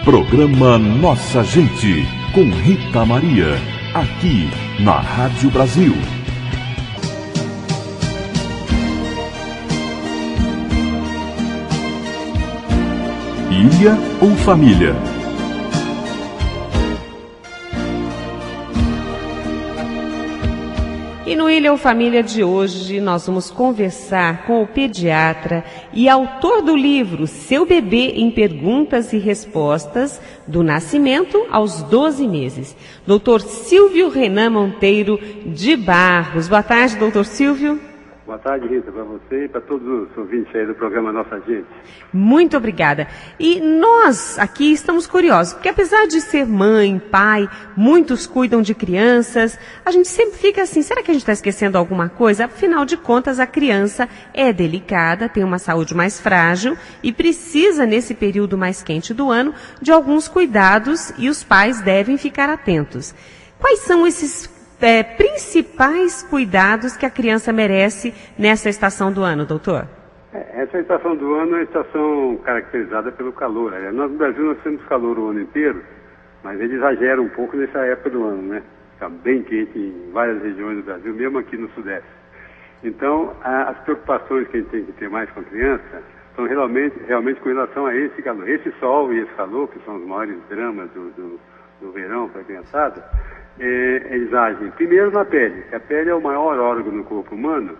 Programa Nossa Gente, com Rita Maria, aqui na Rádio Brasil. Ilha ou família? E no Ilha ou Família de hoje, nós vamos conversar com o pediatra e autor do livro Seu Bebê em Perguntas e Respostas, do nascimento aos 12 meses, Dr. Silvio Renan Monteiro de Barros. Boa tarde, doutor Silvio. Boa tarde, Rita, para você e para todos os ouvintes aí do programa Nossa Gente. Muito obrigada. E nós aqui estamos curiosos, porque apesar de ser mãe, pai, muitos cuidam de crianças, a gente sempre fica assim, será que a gente está esquecendo alguma coisa? Afinal de contas, a criança é delicada, tem uma saúde mais frágil e precisa, nesse período mais quente do ano, de alguns cuidados e os pais devem ficar atentos. Quais são esses principais cuidados que a criança merece nessa estação do ano, doutor? Essa estação do ano é uma estação caracterizada pelo calor. Nós no Brasil nós temos calor o ano inteiro, mas ele exagera um pouco nessa época do ano, né? Fica bem quente em várias regiões do Brasil, mesmo aqui no Sudeste. Então, as preocupações que a gente tem que ter mais com a criança são realmente com relação a esse calor. Esse sol e esse calor, que são os maiores dramas do verão para a criançada, eles agem primeiro na pele, que a pele é o maior órgão no corpo humano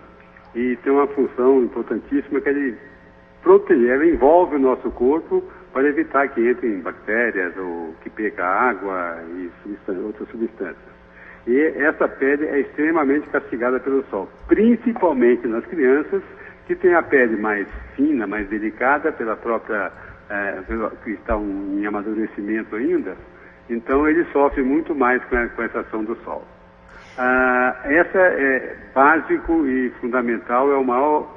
e tem uma função importantíssima que ele protege, ela envolve o nosso corpo para evitar que entrem bactérias ou que perca água e outras substâncias. E essa pele é extremamente castigada pelo sol, principalmente nas crianças que têm a pele mais fina, mais delicada pela própria, que estão em amadurecimento ainda. Então ele sofre muito mais com essa ação do sol. Essa é básico e fundamental, é o maior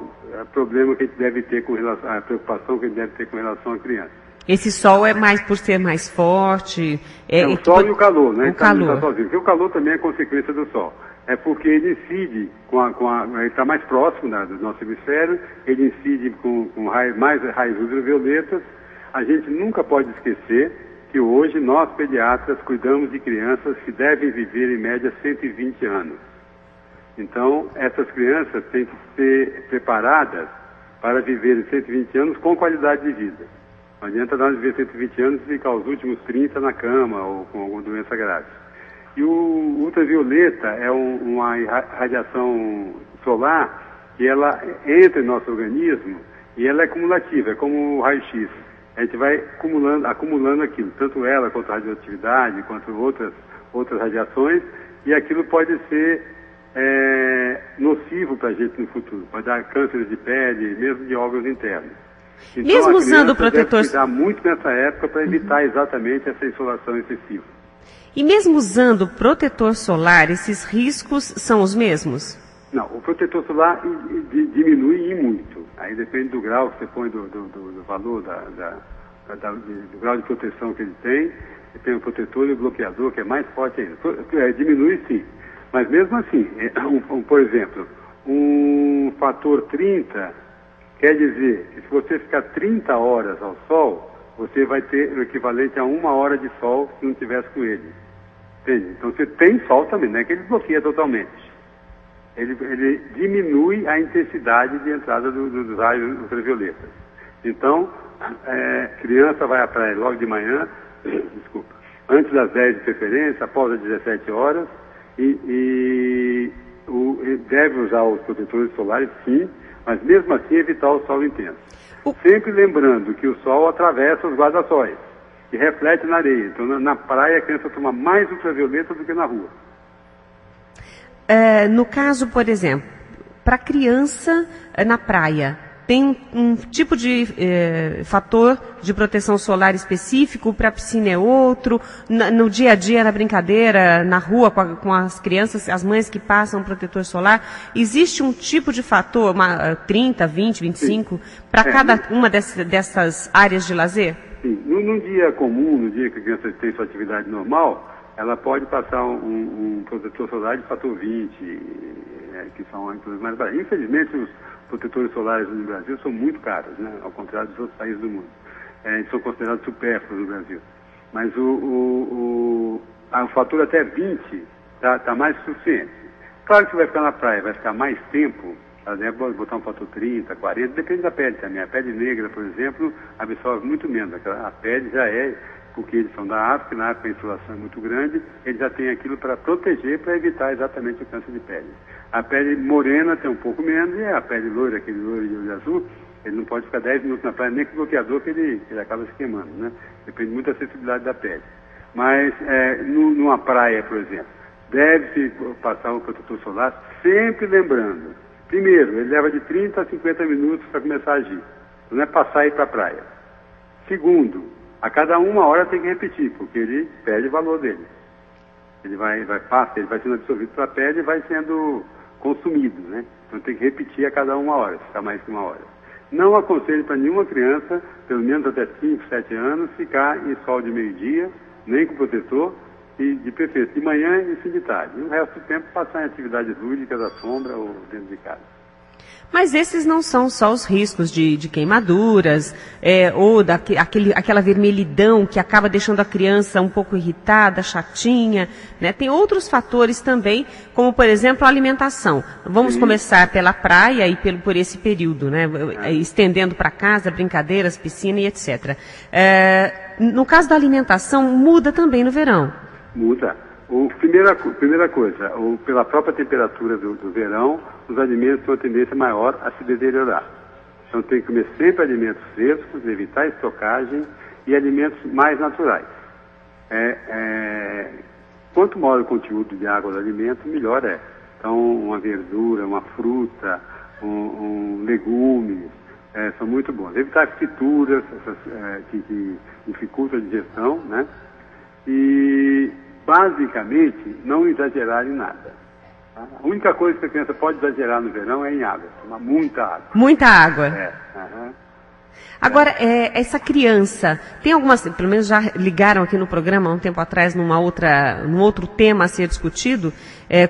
problema que a gente deve ter com relação, a preocupação que a gente deve ter com relação à criança. Esse sol é mais por ser mais forte? O sol e o calor, né? O calor. Porque o calor também é consequência do sol. É porque ele incide ele está mais próximo do nosso hemisfério, ele incide com mais raios ultravioletas. A gente nunca pode esquecer que hoje nós, pediatras, cuidamos de crianças que devem viver em média 120 anos. Então, essas crianças têm que ser preparadas para viver 120 anos com qualidade de vida. Não adianta nós viver 120 anos e ficar os últimos 30 na cama ou com alguma doença grave. E o ultravioleta é uma radiação solar que ela entra em nosso organismo e ela é cumulativa, é como o raio-x. A gente vai acumulando aquilo, tanto ela quanto a radioatividade, quanto outras radiações, e aquilo pode ser nocivo para a gente no futuro, pode dar cânceres de pele, mesmo de órgãos internos. Então, mesmo usando o protetor solar, deve cuidar muito nessa época para evitar exatamente essa insolação excessiva. E mesmo usando o protetor solar, esses riscos são os mesmos? Não, o protetor solar diminui muito. Aí depende do grau que você põe, do valor, do grau de proteção que ele tem. Você tem o protetor e o bloqueador, que é mais forte ainda. Diminui sim. Mas mesmo assim, por exemplo, um fator 30 quer dizer que se você ficar 30 horas ao sol, você vai ter o equivalente a 1 hora de sol se não tivesse com ele. Entende? Então você tem sol também, não é que ele bloqueia totalmente. Ele diminui a intensidade de entrada dos raios ultravioletas. Então, criança vai à praia logo de manhã, antes das 10 de preferência, após as 17 horas, e deve usar os protetores solares, sim, mas mesmo assim evitar o sol intenso. Sempre lembrando que o sol atravessa os guarda-sóis e reflete na areia. Então, na praia, a criança toma mais ultravioleta do que na rua. No caso, por exemplo, para criança na praia, tem um tipo de fator de proteção solar específico, para a piscina é outro, no dia a dia, na brincadeira, na rua com as crianças, as mães que passam protetor solar, existe um tipo de fator, 30, 20, 25, para cada uma dessas áreas de lazer? Sim, num dia comum, no dia que a criança tem sua atividade normal, ela pode passar um protetor solar de fator 20, que são inclusive mais baratos. Infelizmente, os protetores solares no Brasil são muito caros, né? Ao contrário dos outros países do mundo. São considerados supérfluos no Brasil. Mas o fator até 20 tá mais que suficiente. Claro que você vai ficar na praia, vai ficar mais tempo, né? Botar um fator 30, 40, depende da pele também. A pele negra, por exemplo, absorve muito menos. A pele já é, porque eles são da África, na África a insolação é muito grande, eles já têm aquilo para proteger, para evitar exatamente o câncer de pele. A pele morena tem um pouco menos, e a pele loira, aquele loiro de olho azul, ele não pode ficar 10 minutos na praia, nem com bloqueador, que ele acaba se queimando, né? Depende muito da sensibilidade da pele. Mas, numa praia, por exemplo, deve-se passar um protetor solar, sempre lembrando. Primeiro, ele leva de 30 a 50 minutos para começar a agir. Não é passar e ir para a praia. Segundo, a cada 1 hora tem que repetir, porque ele perde o valor dele. Ele vai sendo absorvido pela pele e vai sendo consumido, né? Então tem que repetir a cada 1 hora, ficar mais que 1 hora. Não aconselho para nenhuma criança, pelo menos até 5, 7 anos, ficar em sol de meio-dia, nem com protetor, e de preferência de manhã e fim de tarde. E o resto do tempo passar em atividades lúdicas à sombra ou dentro de casa. Mas esses não são só os riscos de queimaduras, ou aquela vermelhidão que acaba deixando a criança um pouco irritada, chatinha, né? Tem outros fatores também, como por exemplo a alimentação. Vamos começar pela praia e por esse período, né? Estendendo para casa, brincadeiras, piscina e etc. No caso da alimentação, muda também no verão. Muda. Primeira coisa, pela própria temperatura do verão, os alimentos têm uma tendência maior a se deteriorar. Então tem que comer sempre alimentos frescos, evitar estocagem e alimentos mais naturais. Quanto maior o conteúdo de água do alimento, melhor é. Então uma verdura, uma fruta, legumes, são muito bons. Evitar frituras que dificultam a digestão, né? E basicamente, não exagerar em nada. Tá? A única coisa que a criança pode exagerar no verão é em água, tomar muita água. Muita água. Agora, essa criança, tem algumas, pelo menos já ligaram aqui no programa há um tempo atrás, num outro tema a ser discutido,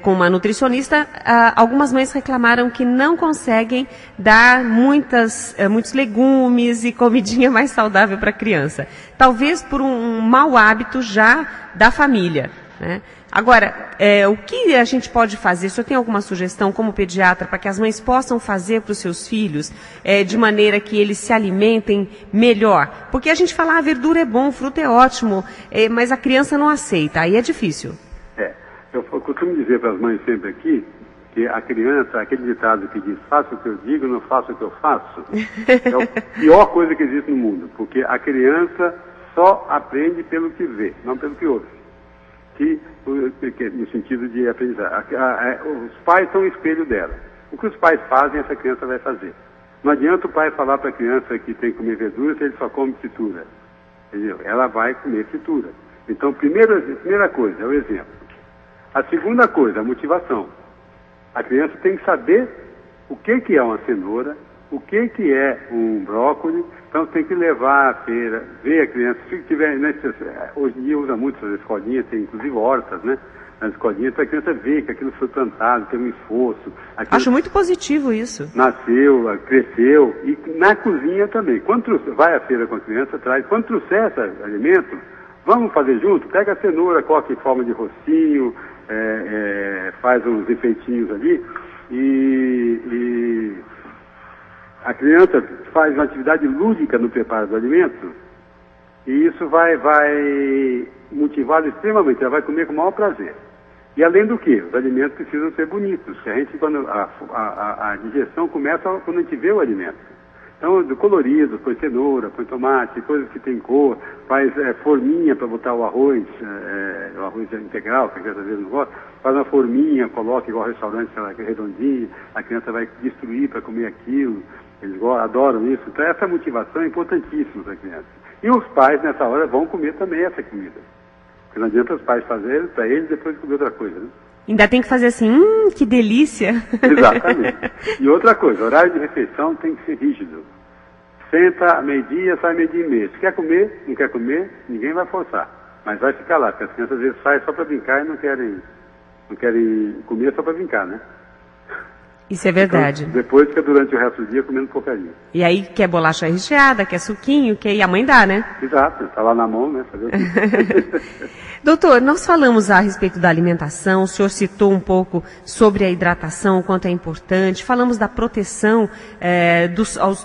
com uma nutricionista, algumas mães reclamaram que não conseguem dar muitos legumes e comidinha mais saudável para a criança. Talvez por um mau hábito já da família, né? Agora, o que a gente pode fazer? O senhor tem alguma sugestão como pediatra para que as mães possam fazer para os seus filhos de maneira que eles se alimentem melhor? Porque a gente fala, a verdura é bom, fruta é ótimo, mas a criança não aceita, aí é difícil. Eu costumo dizer para as mães sempre aqui que a criança, aquele ditado que diz, faça o que eu digo, não faça o que eu faço, é a pior coisa que existe no mundo, porque a criança só aprende pelo que vê, não pelo que ouve. No sentido de aprendizagem. Os pais são o espelho dela. O que os pais fazem, essa criança vai fazer. Não adianta o pai falar para a criança que tem que comer verdura se ele só come fritura. Entendeu? Ela vai comer fritura. Então, primeira coisa é o exemplo. A segunda coisa, a motivação. A criança tem que saber o que é uma cenoura, o que é um brócolis. Então tem que levar à feira, ver a criança, se tiver, né, hoje em dia usa muito essas escolinhas, tem inclusive hortas, né? Nas escolinhas, para a criança ver que aquilo foi plantado, tem um esforço. Acho muito positivo isso. Nasceu, cresceu, e na cozinha também. Quando vai à feira com a criança, traz, quando trouxer esse alimento, vamos fazer junto? Pega a cenoura, coloca em forma de rocinho, faz uns enfeitinhos ali, e a criança faz uma atividade lúdica no preparo do alimento e isso vai motivá-la extremamente, ela vai comer com o maior prazer. E além do que, os alimentos precisam ser bonitos, que a digestão começa quando a gente vê o alimento. Então, do colorido, põe cenoura, põe tomate, coisas que tem cor, faz forminha para botar o arroz integral, que a criança às vezes não gosta, faz uma forminha, coloca igual restaurante, que é redondinha, a criança vai destruir para comer aquilo. Eles adoram isso. Então essa motivação é importantíssima para a criança. E os pais, nessa hora, vão comer também essa comida. Porque não adianta os pais fazerem para eles e depois comer outra coisa, né? Ainda tem que fazer assim, que delícia. Exatamente. E outra coisa, horário de refeição tem que ser rígido. Senta a meio-dia, sai meio-dia e meia. Se quer comer, não quer comer, ninguém vai forçar. Mas vai ficar lá, porque as crianças às vezes saem só para brincar e não querem comer só para brincar, né? Isso é verdade. Então, depois fica durante o resto do dia comendo porcaria. E aí quer bolacha recheada, quer suquinho, quer e a mãe dá, né? Exato, está lá na mão, né? Fazer o quê? Doutor, nós falamos a respeito da alimentação, o senhor citou um pouco sobre a hidratação, o quanto é importante, falamos da proteção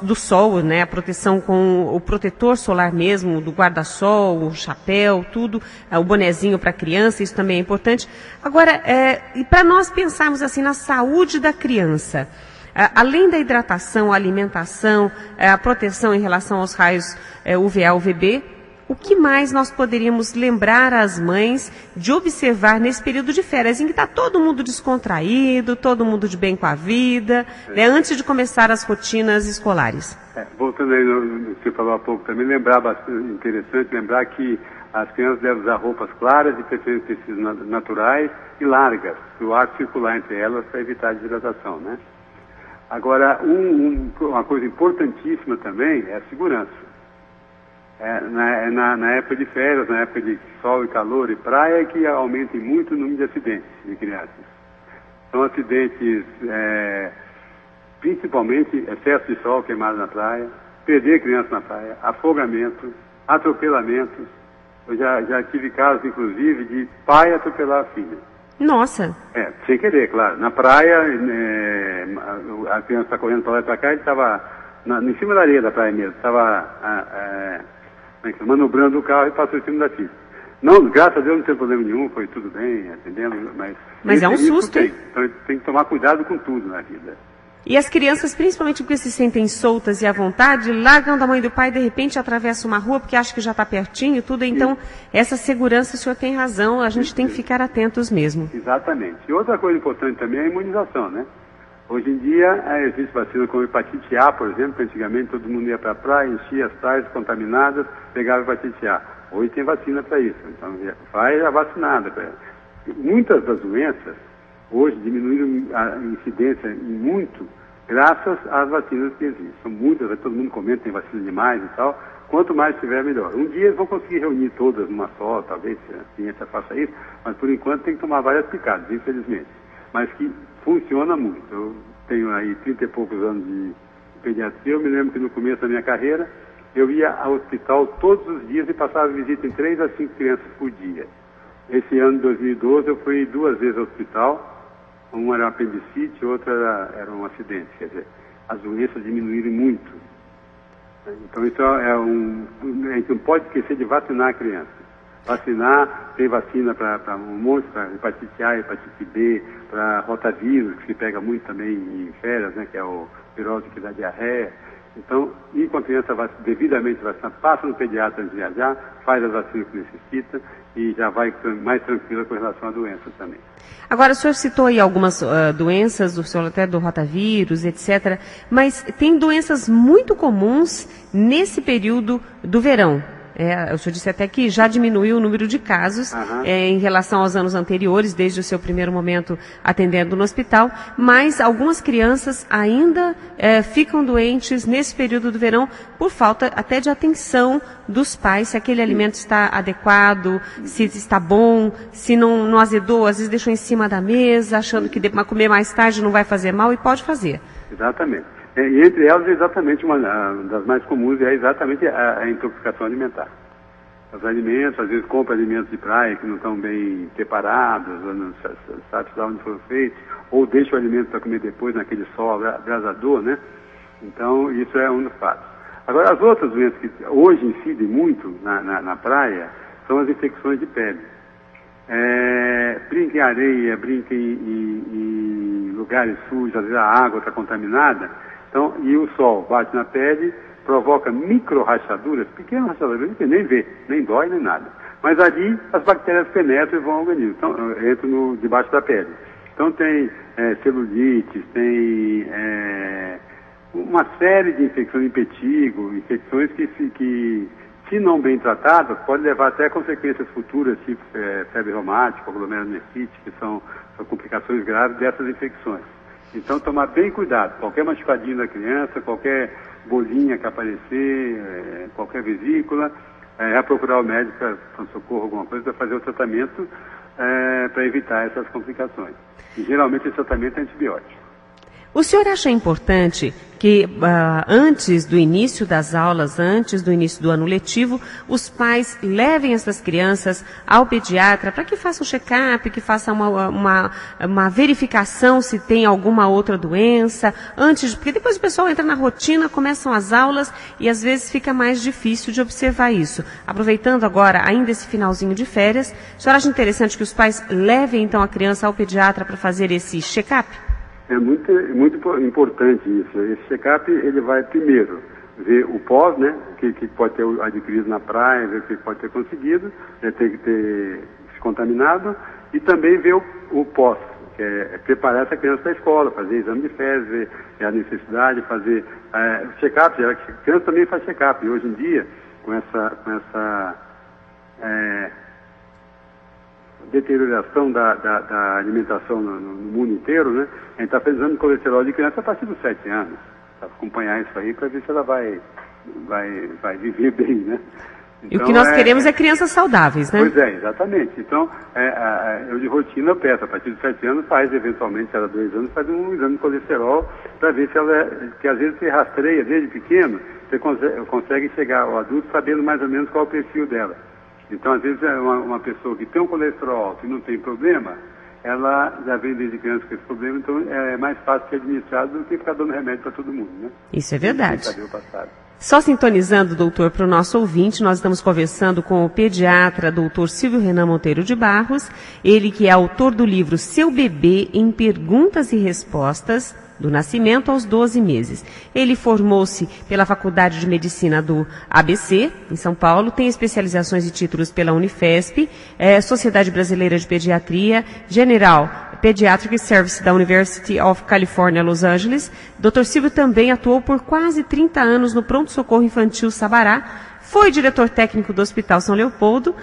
do sol, né? A proteção com o protetor solar mesmo, do guarda-sol, o chapéu, tudo, o bonezinho para a criança, isso também é importante. Agora, e para nós pensarmos assim na saúde da criança, além da hidratação, a alimentação, a proteção em relação aos raios UVA, UVB, o que mais nós poderíamos lembrar às mães de observar nesse período de férias, em que está todo mundo descontraído, todo mundo de bem com a vida, né, antes de começar as rotinas escolares? Voltando aí no que você falou há pouco, também interessante lembrar que as crianças devem usar roupas claras, de preferência tecidos naturais e largas, para o ar circular entre elas para evitar a desidratação, né? Agora, uma coisa importantíssima também é a segurança. Na época de férias, na época de sol e calor e praia, é que aumenta muito o número de acidentes de crianças. São acidentes, principalmente excesso de sol, queimado na praia, perder criança na praia, afogamento, atropelamentos. Eu já tive casos, inclusive, de pai atropelar a filha. Nossa! Sem querer, claro. Na praia, a criança está correndo para lá e para cá, ele estava em cima da areia da praia mesmo, estava manobrando o carro e passou em cima da filha. Não, graças a Deus não tem problema nenhum, foi tudo bem, atendendo, mas é um susto, hein? Então tem que tomar cuidado com tudo na vida. E as crianças, principalmente porque se sentem soltas e à vontade, largam da mãe e do pai e de repente atravessam uma rua porque acham que já está pertinho, tudo. Então, essa segurança, o senhor tem razão, a gente tem que ficar atentos mesmo. Exatamente. E outra coisa importante também é a imunização, né? Hoje em dia, existe vacina como hepatite A, por exemplo, que antigamente todo mundo ia para a praia, enchia as praias contaminadas, pegava hepatite A. Hoje tem vacina para isso, então vai a vacinada. Muitas das doenças, hoje, diminuíram a incidência muito, graças às vacinas que existem. São muitas, todo mundo comenta, tem vacina demais e tal. Quanto mais tiver, melhor. Um dia eles vão conseguir reunir todas numa só, talvez a ciência faça isso, mas por enquanto tem que tomar várias picadas, infelizmente. Mas que funciona muito. Eu tenho aí 30 e poucos anos de pediatria. Eu me lembro que no começo da minha carreira, eu ia ao hospital todos os dias e passava visita em 3 a 5 crianças por dia. Esse ano de 2012 eu fui 2 vezes ao hospital. Uma era um apendicite, outra era um acidente. Quer dizer, as doenças diminuíram muito. Então isso a gente não pode esquecer de vacinar a criança. Vacinar, tem vacina para um monte, para hepatite A, hepatite B, para rotavírus, que se pega muito também em férias, né, que é o virose que dá diarreia. Então, ir com a criança devidamente vacinada, passa no pediatra antes de viajar, faz as vacinas que necessita e já vai mais tranquila com relação à doença também. Agora, o senhor citou aí algumas doenças, o senhor até do rotavírus, etc., mas tem doenças muito comuns nesse período do verão. O senhor disse até que já diminuiu o número de casos em relação aos anos anteriores, desde o seu primeiro momento atendendo no hospital, mas algumas crianças ainda ficam doentes nesse período do verão por falta até de atenção dos pais, se aquele alimento está adequado, se está bom, se não azedou, às vezes deixou em cima da mesa, achando que comer mais tarde não vai fazer mal e pode fazer. Exatamente. E entre elas, exatamente, uma das mais comuns é exatamente a intoxicação alimentar. Os alimentos, às vezes compra alimentos de praia que não estão bem preparados, ou não sabe lá onde foram feitos, ou deixa o alimento para comer depois naquele sol abrasador, né? Então, isso é um dos fatos. Agora, as outras doenças que hoje incidem muito na praia são as infecções de pele. Brinca em areia, brinca em lugares sujos, às vezes a água está contaminada. Então, e o sol bate na pele, provoca micro-rachaduras, pequenas rachaduras, que nem vê, nem dói, nem nada. Mas ali as bactérias penetram e vão ao organismo, então, entram debaixo da pele. Então tem celulites, tem uma série de infecções, impetigo, infecções que, se não bem tratadas, pode levar até a consequências futuras, tipo febre reumática, glomerulonefrite, que são complicações graves dessas infecções. Então, tomar bem cuidado. Qualquer machucadinho da criança, qualquer bolinha que aparecer, qualquer vesícula, procurar o médico para socorro, alguma coisa, para fazer o tratamento para evitar essas complicações. E, geralmente, esse tratamento é antibiótico. O senhor acha importante que antes do início das aulas, antes do início do ano letivo, os pais levem essas crianças ao pediatra para que faça um check-up, que faça uma verificação se tem alguma outra doença, porque depois o pessoal entra na rotina, começam as aulas e às vezes fica mais difícil de observar isso. Aproveitando agora ainda esse finalzinho de férias, o senhor acha interessante que os pais levem então a criança ao pediatra para fazer esse check-up? É muito importante isso. Esse check-up, ele vai primeiro ver o pós, né, que pode ter adquirido na praia, ver o que pode ter conseguido, ter se contaminado, e também ver o pós, que é preparar essa criança para a escola, fazer exame de fezes, ver a necessidade de fazer check-up. A criança também faz check-up, e hoje em dia, com essa deterioração da alimentação no mundo inteiro, né? A gente está fazendo exame de colesterol de criança a partir dos 7 anos, para acompanhar isso aí, para ver se ela vai viver bem, né? Então, e o que nós queremos é crianças saudáveis, né? Pois é, exatamente. Então, eu de rotina eu peço, a partir dos 7 anos faz, eventualmente, ela 2 anos, faz um exame de colesterol, para ver se ela, que às vezes você rastreia desde pequeno, você consegue chegar ao adulto sabendo mais ou menos qual é o perfil dela. Então, às vezes, uma pessoa que tem um colesterol alto e não tem problema, ela já vem desde criança com esse problema, então é mais fácil ser administrado do que ficar dando remédio para todo mundo, né? Isso é verdade. Só sintonizando, doutor, para o nosso ouvinte, nós estamos conversando com o pediatra, doutor Silvio Renan Monteiro de Barros, ele que é autor do livro Seu Bebê em Perguntas e Respostas, do nascimento aos 12 meses. Ele formou-se pela Faculdade de Medicina do ABC, em São Paulo, tem especializações e títulos pela Unifesp, Sociedade Brasileira de Pediatria, General Pediatric Service da University of California, Los Angeles. Dr. Silvio também atuou por quase 30 anos no Pronto-Socorro Infantil Sabará, foi diretor técnico do Hospital São Leopoldo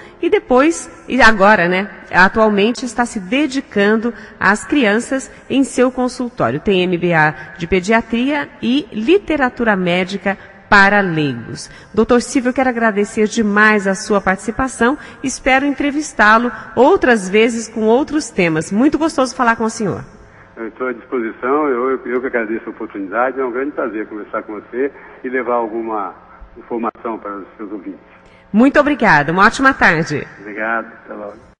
e agora, né, atualmente está se dedicando às crianças em seu consultório. Tem MBA de Pediatria e Literatura Médica para leigos. Doutor Silvio, eu quero agradecer demais a sua participação. Espero entrevistá-lo outras vezes com outros temas. Muito gostoso falar com o senhor. Eu estou à disposição, eu que agradeço a oportunidade. É um grande prazer conversar com você e levar alguma informação para os seus ouvintes. Muito obrigada, uma ótima tarde. Obrigado, até logo.